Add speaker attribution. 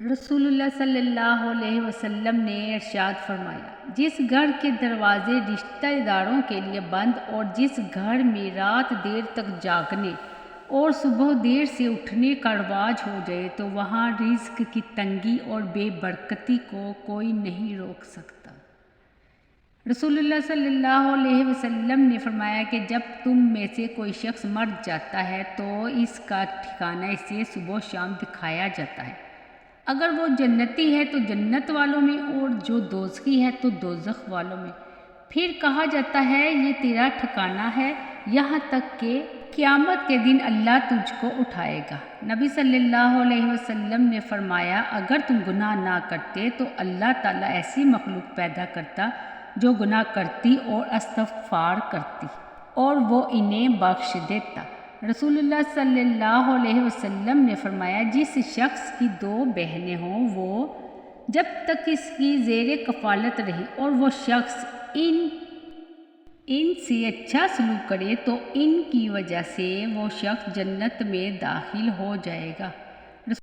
Speaker 1: رسول اللہ صلی اللہ علیہ وسلم نے ارشاد فرمایا، جس گھر کے دروازے رشتہ داروں کے لیے بند اور جس گھر میں رات دیر تک جاگنے اور صبح دیر سے اٹھنے کا رواج ہو جائے تو وہاں رزق کی تنگی اور بے برکتی کو کوئی نہیں روک سکتا۔ رسول اللہ صلی اللہ علیہ وسلم نے فرمایا کہ جب تم میں سے کوئی شخص مر جاتا ہے تو اس کا ٹھکانہ اسے صبح و شام دکھایا جاتا ہے۔ اگر وہ جنتی ہے تو جنت والوں میں اور جو دوزخی ہے تو دوزخ والوں میں۔ پھر کہا جاتا ہے یہ تیرا ٹھکانہ ہے، یہاں تک کہ قیامت کے دن اللہ تجھ کو اٹھائے گا۔ نبی صلی اللہ علیہ وسلم نے فرمایا، اگر تم گناہ نہ کرتے تو اللہ تعالیٰ ایسی مخلوق پیدا کرتا جو گناہ کرتی اور استغفار کرتی اور وہ انہیں بخش دیتا۔ رسول اللہ صلی اللہ علیہ وسلم نے فرمایا، جس شخص کی 2 بہنیں ہوں وہ جب تک اس کی زیر کفالت رہی اور وہ شخص ان سے اچھا سلوک کرے تو ان کی وجہ سے وہ شخص جنت میں داخل ہو جائے گا۔